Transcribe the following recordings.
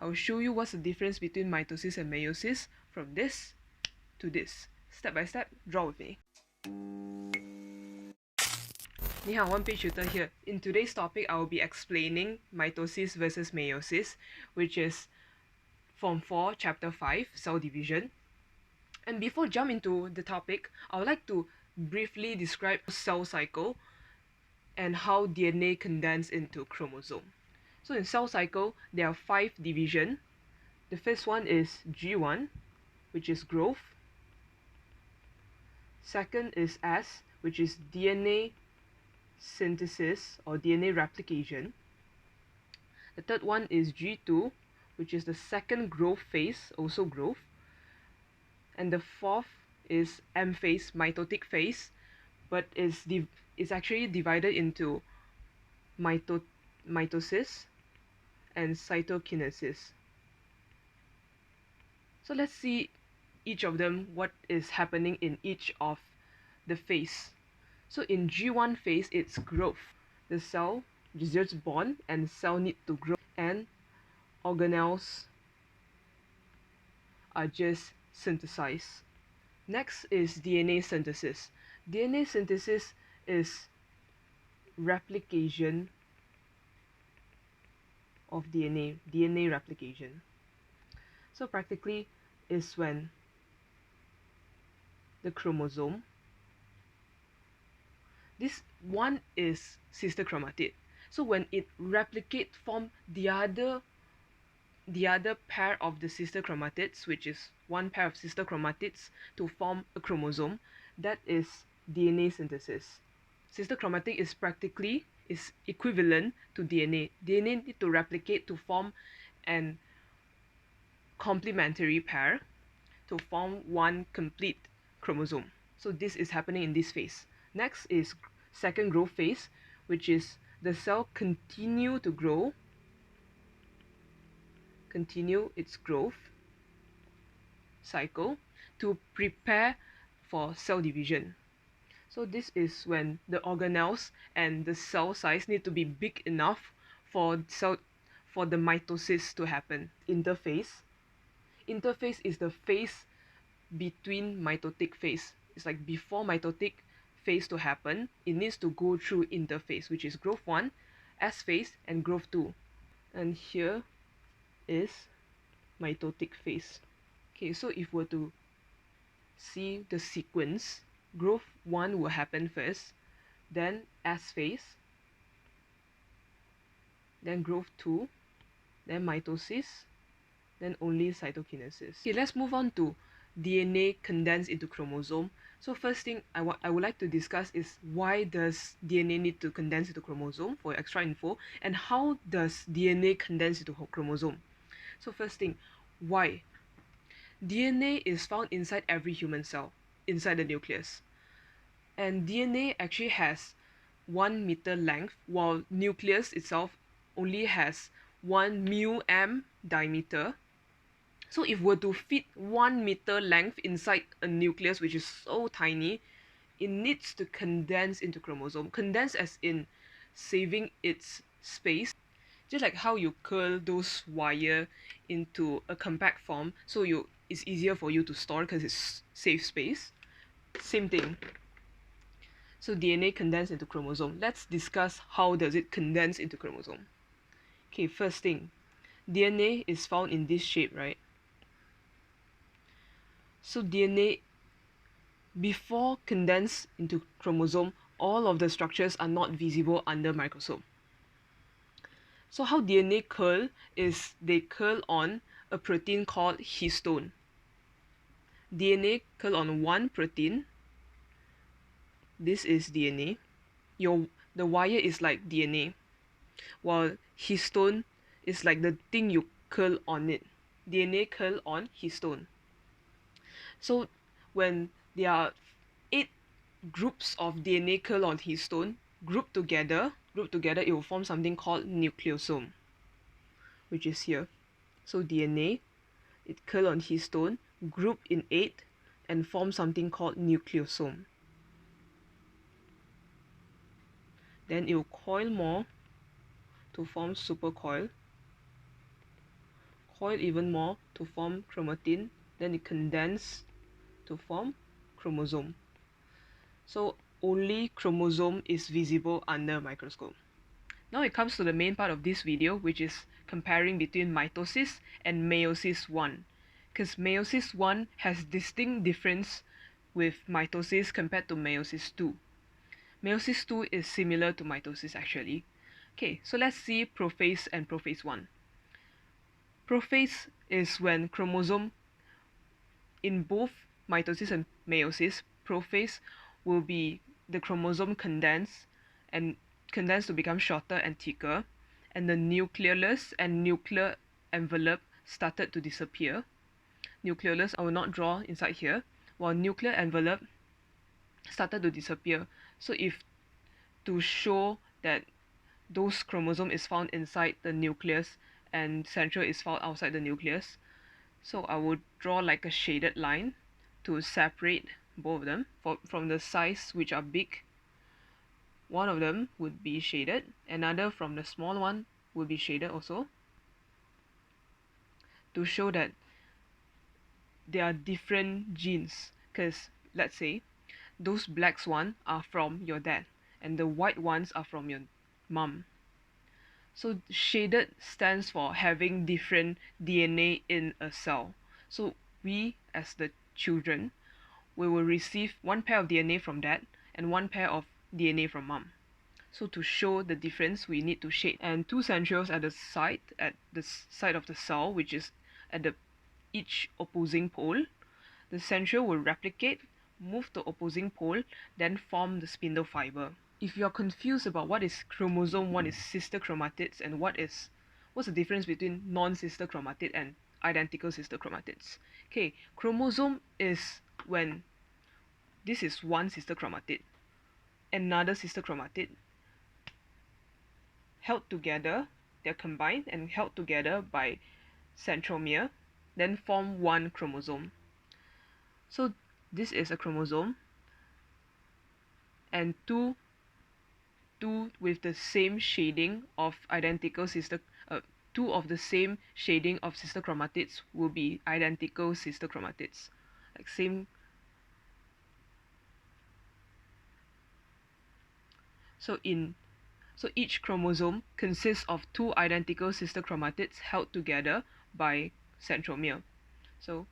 I'll show you what's the difference between mitosis and meiosis from this to this. Step by step, draw with me. 你好, one page tutor here. In today's topic, I will be explaining mitosis versus meiosis, which is Form 4, Chapter 5, Cell Division. And before jump into the topic, I would like to briefly describe cell cycle and how DNA condense into chromosome. So in cell cycle, there are 5 divisions. The first one is G1, which is growth. Second is S, which is DNA synthesis or DNA replication. The third one is G2, which is the second growth phase, also growth. And the fourth is M phase, mitotic phase, but is actually divided into mitosis and cytokinesis. So let's see each of them, what is happening in each of the phase. So in G1 phase, it's growth. The cell is just born and cell need to grow, and organelles are just synthesized. Next is DNA synthesis. DNA synthesis is replication of DNA replication. So practically is when the chromosome, this one is sister chromatid. So when it replicates from the other pair of the sister chromatids, which is one pair of sister chromatids to form a chromosome, that is DNA synthesis. Sister chromatid is equivalent to DNA. DNA need to replicate to form an complementary pair to form one complete chromosome. So this is happening in this phase. Next is second growth phase, which is the cell continue its growth cycle to prepare for cell division. So this is when the organelles and the cell size need to be big enough for the mitosis to happen. Interphase is the phase between mitotic phase. It's like before mitotic phase to happen, it needs to go through interphase, which is growth 1, S phase, and growth 2. And here is mitotic phase. Okay, so if we're to see the sequence, growth 1 will happen first, then S phase, then growth 2, then mitosis, then only cytokinesis. Okay, let's move on to DNA condensed into chromosome. So first thing I would like to discuss is why does DNA need to condense into chromosome, for extra info, and how does DNA condense into chromosome. So first thing, why? DNA is found inside every human cell, inside the nucleus. And DNA actually has 1 meter length, while nucleus itself only has 1 μm diameter. So if we're to fit 1 meter length inside a nucleus, which is so tiny, it needs to condense into chromosome. Condense as in saving its space. Just like how you curl those wire into a compact form, so it's easier for you to store because it's safe space. Same thing. So DNA condense into chromosome. Let's discuss how does it condense into chromosome. Okay, first thing, DNA is found in this shape, right? So DNA, before condense into chromosome, all of the structures are not visible under microscope. So how DNA curl is they curl on a protein called histone. DNA curl on one protein. This is DNA. The wire is like DNA, while histone is like the thing you curl on it. DNA curl on histone. So when there are 8 groups of DNA curl on histone grouped together, it will form something called nucleosome, which is here. So DNA, it curl on histone, group in 8, and form something called nucleosome. Then it will coil more to form supercoil. coil even more to form chromatin, then it condense to form chromosome. So only chromosome is visible under a microscope. Now it comes to the main part of this video, which is comparing between mitosis and meiosis I. Because meiosis I has distinct difference with mitosis compared to meiosis II. Meiosis II is similar to mitosis actually. Okay, so let's see prophase and prophase I. Prophase is when chromosome in both mitosis and meiosis, prophase will be the chromosome condensed and condensed to become shorter and thicker, and the nucleolus and nuclear envelope started to disappear. Nucleolus I will not draw inside here, while nuclear envelope started to disappear. So if to show that those chromosome is found inside the nucleus and central is found outside the nucleus, so I would draw like a shaded line to separate both of them from the size which are big. One of them would be shaded, another from the small one would be shaded also, to show that there are different genes. Because let's say those blacks one are from your dad and the white ones are from your mom. So shaded stands for having different DNA in a cell. So we as the children, we will receive one pair of DNA from dad and one pair of DNA from mom. So to show the difference, we need to shade. And two centrioles at the side of the cell, which is at the each opposing pole. The centriole will replicate, move to opposing pole, then form the spindle fiber. If you're confused about what is chromosome, what is sister chromatids, and what's the difference between non-sister chromatid and identical sister chromatids. Okay, chromosome is when this is one sister chromatid, another sister chromatid, held together, they're combined and held together by centromere, then form one chromosome. So this is a chromosome, and two with the same shading of identical sister, two of the same shading of sister chromatids will be identical sister chromatids, like same. So each chromosome consists of two identical sister chromatids held together by centromere. So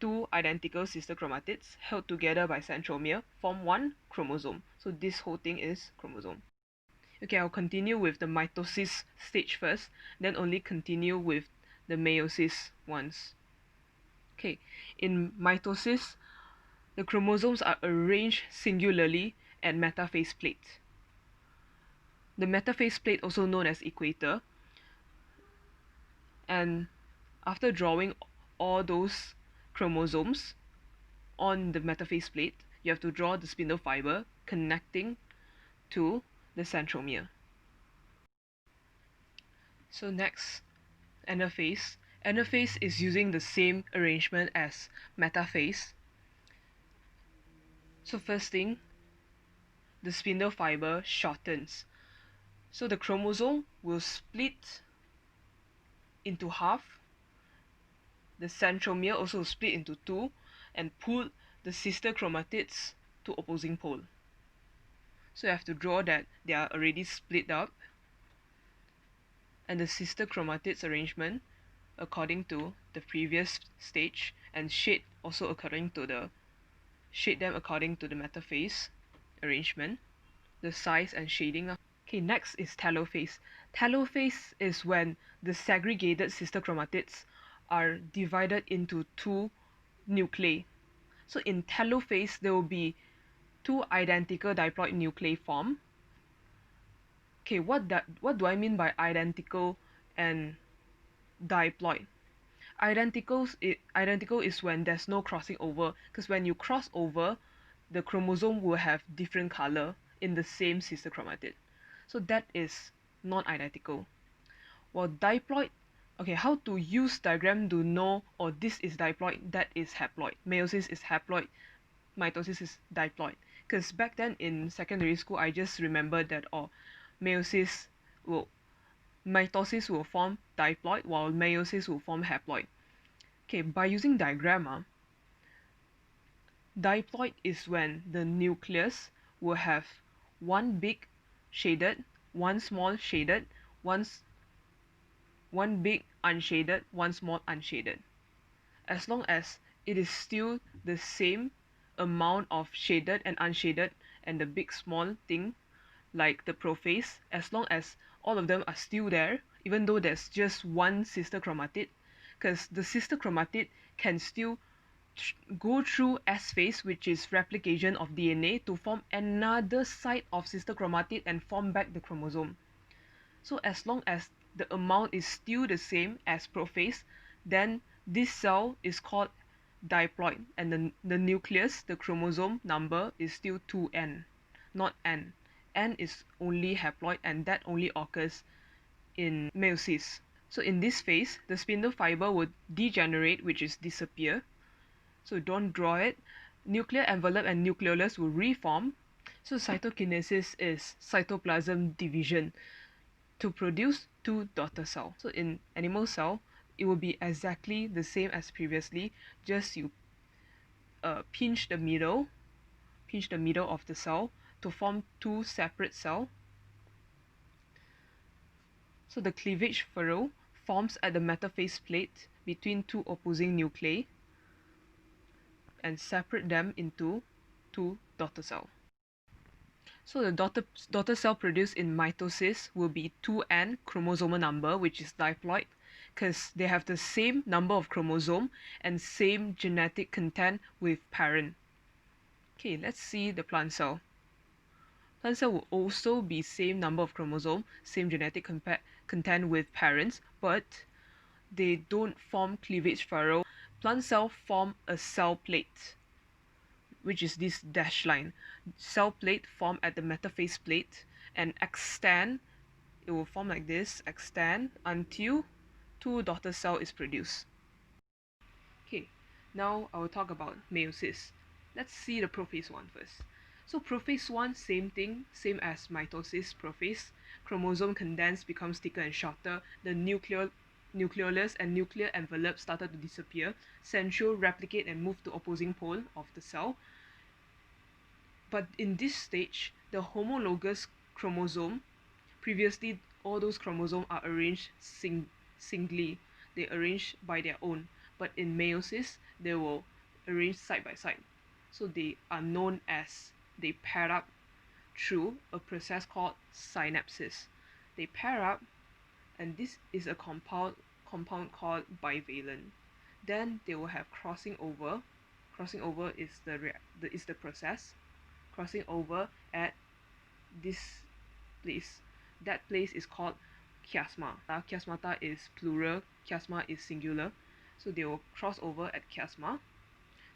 two identical sister chromatids held together by centromere form one chromosome. So this whole thing is chromosome. Okay, I'll continue with the mitosis stage first, then only continue with the meiosis ones. Okay, in mitosis, the chromosomes are arranged singularly at metaphase plate. The metaphase plate, also known as equator, and after drawing all those chromosomes on the metaphase plate, you have to draw the spindle fiber connecting to the centromere. So next, anaphase. Anaphase is using the same arrangement as metaphase. So first thing, the spindle fiber shortens. So the chromosome will split into half. The centromere also split into two and pull the sister chromatids to opposing pole. So you have to draw that they are already split up, and the sister chromatids arrangement according to the previous stage, and shade them according to the metaphase arrangement, the size and shading. Okay, next is telophase. Telophase is when the segregated sister chromatids are divided into two nuclei. So in telophase, there will be two identical diploid nuclei form. Okay, what do I mean by identical and diploid? Identical is when there's no crossing over, because when you cross over, the chromosome will have different color in the same sister chromatid. So that is non-identical. While diploid, okay, how to use diagram to know, oh, this is diploid, that is haploid. Meiosis is haploid, mitosis is diploid. Because back then in secondary school, I just remembered that, oh, meiosis will mitosis will form diploid while meiosis will form haploid. Okay, by using diagram, diploid is when the nucleus will have one big shaded, one small shaded, one big unshaded, one small unshaded. As long as it is still the same amount of shaded and unshaded and the big small thing like the prophase, as long as all of them are still there, even though there's just one sister chromatid, because the sister chromatid can still go through S phase, which is replication of DNA, to form another site of sister chromatid and form back the chromosome. So as long as the amount is still the same as prophase, then this cell is called diploid, and the nucleus, the chromosome number, is still 2n, not n. N is only haploid, and that only occurs in meiosis. So in this phase, the spindle fiber would degenerate, which is disappear. So don't draw it. Nuclear envelope and nucleolus will reform. So cytokinesis is cytoplasm division to produce two daughter cells. So in animal cell, it will be exactly the same as previously, just you pinch the middle of the cell to form two separate cells. So the cleavage furrow forms at the metaphase plate between two opposing nuclei and separate them into two daughter cells. So the daughter cell produced in mitosis will be 2n chromosomal number, which is diploid, because they have the same number of chromosome and same genetic content with parent. Okay, let's see the plant cell. Plant cell will also be same number of chromosome, same genetic content with parents, but they don't form cleavage furrow. Plant cell form a cell plate, which is this dashed line. Cell plate form at the metaphase plate and extend. It will form like this, extend until two daughter cell is produced. Okay, now I will talk about meiosis. Let's see the prophase one first. So prophase 1, same thing, same as mitosis prophase. Chromosome condense becomes thicker and shorter. The nucleolus and nuclear envelope started to disappear. Centriole replicate and move to opposing pole of the cell. But in this stage, the homologous chromosome, previously all those chromosomes are arranged singly. They arrange by their own. But in meiosis, they will arrange side by side. So they are known as, they pair up through a process called synapsis. They pair up, and this is a compound called bivalent. Then they will have crossing over. Crossing over is the process. Crossing over at this place. That place is called chiasma. Chiasmata is plural, chiasma is singular. So they will cross over at chiasma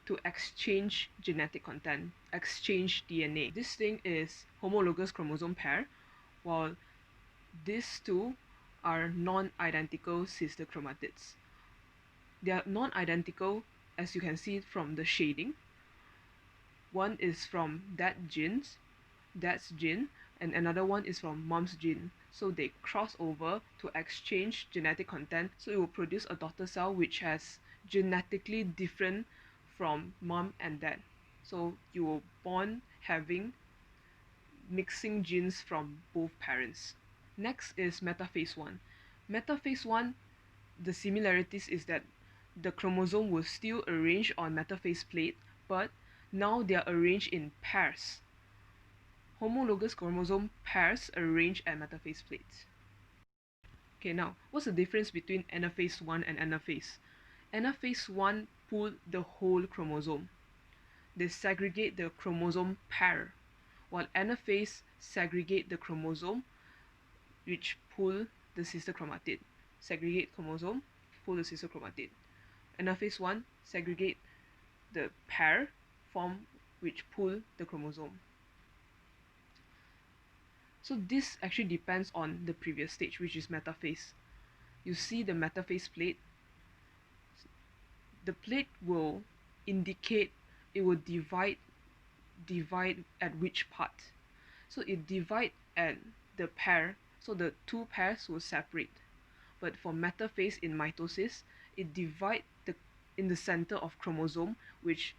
to exchange genetic content, exchange DNA. This thing is homologous chromosome pair, while these two are non-identical sister chromatids. They are non-identical, as you can see from the shading. One is from dad's gene, and another one is from mom's gene. So they cross over to exchange genetic content, so it will produce a daughter cell which has genetically different from mom and dad. So you will born having mixing genes from both parents. Next is metaphase 1. Metaphase 1, the similarities is that the chromosome will still arrange on metaphase plate, but now they are arranged in pairs. Homologous chromosome pairs arranged at metaphase plates. Okay, now what's the difference between anaphase 1 and anaphase? Anaphase 1 pull the whole chromosome. They segregate the chromosome pair, while anaphase segregate the chromosome which pull the sister chromatid. Segregate chromosome, pull the sister chromatid. Anaphase 1 segregate the pair form which pull the chromosome. So this actually depends on the previous stage, which is metaphase. You see the metaphase plate. The plate will indicate, it will divide at which part. So it divide at the pair. So the two pairs will separate. But for metaphase in mitosis, it divides in the center of chromosome, which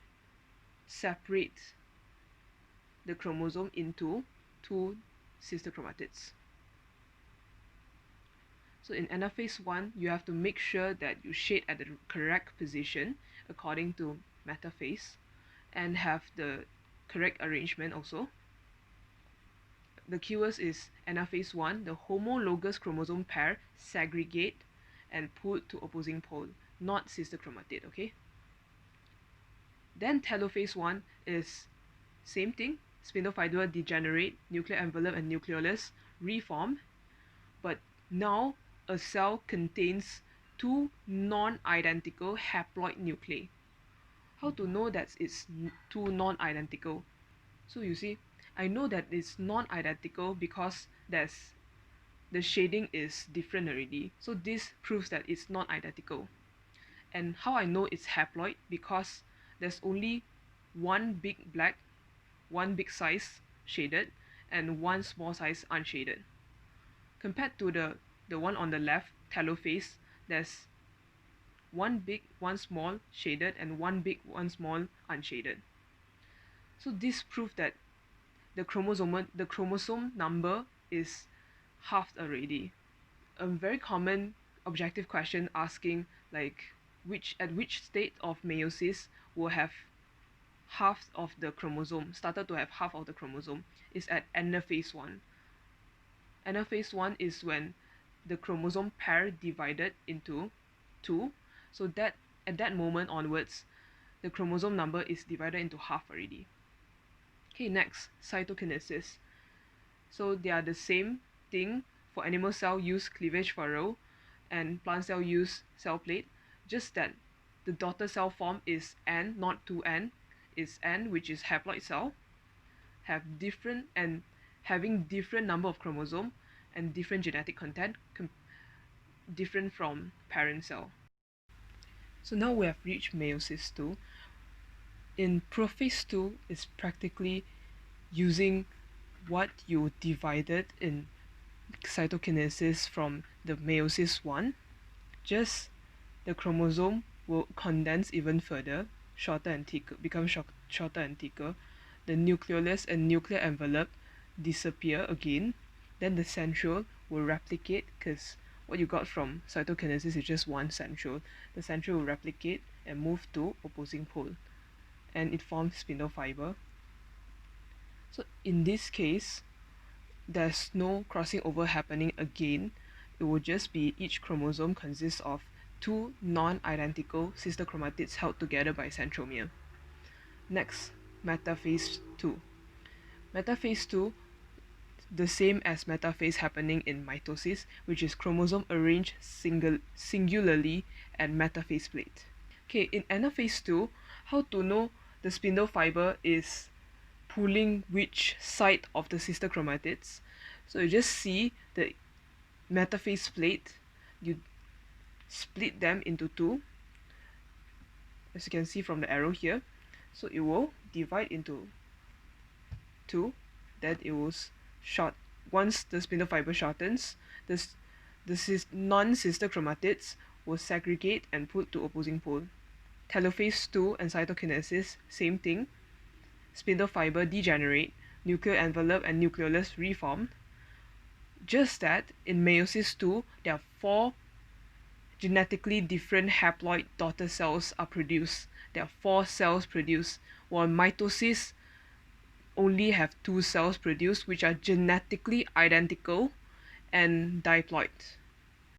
separates the chromosome into two sister chromatids. So in anaphase 1, you have to make sure that you shade at the correct position according to metaphase and have the correct arrangement also. The keywords is anaphase 1, the homologous chromosome pair segregate and pulled to opposing pole, not sister chromatid, okay? Then telophase 1 is same thing, spindle fiber degenerate, nuclear envelope and nucleolus reform, but now a cell contains two non-identical haploid nuclei. How to know that it's two non-identical? So you see, I know that it's non-identical because the shading is different already. So this proves that it's non-identical. And how I know it's haploid? Because there's only one big black, one big size shaded, and one small size unshaded. Compared to the one on the left, telophase, there's one big, one small shaded, and one big, one small unshaded. So this proves that the chromosome number is halved already. A very common objective question asking like at which state of meiosis will have half of the chromosome, started to have half of the chromosome, is at anaphase 1. Anaphase 1 is when the chromosome pair divided into two, so that at that moment onwards, the chromosome number is divided into half already. Okay, next, cytokinesis. So they are the same thing. For animal cell, use cleavage furrow, and plant cell use cell plate, just that the daughter cell form is N, not 2N, is N, which is haploid cell, have different and having different number of chromosome and different genetic content, different from parent cell. So now we have reached meiosis II. In prophase 2 is practically using what you divided in cytokinesis from the meiosis 1, just the chromosome will condense even further, shorter and thicker, become shorter and thicker. The nucleolus and nuclear envelope disappear again. Then the centriole will replicate, because what you got from cytokinesis is just one centriole. The centriole will replicate and move to opposing pole, and it forms spindle fiber. So in this case, there's no crossing over happening again. It will just be each chromosome consists of two non-identical sister chromatids held together by centromere. Next, metaphase 2. Metaphase 2, the same as metaphase happening in mitosis, which is chromosome arranged singularly and metaphase plate. Okay, in anaphase 2, how to know the spindle fiber is pulling which side of the sister chromatids? So you just see the metaphase plate, you split them into two, as you can see from the arrow here. So it will divide into two, then it will once the spindle fiber shortens, the non-sister chromatids will segregate and put to opposing pole. Telophase 2 and cytokinesis, same thing. Spindle fiber degenerate, nuclear envelope and nucleolus reform. Just that in meiosis 2, there are 4 genetically different haploid daughter cells are produced. There are 4 cells produced, while mitosis only have 2 cells produced, which are genetically identical and diploid.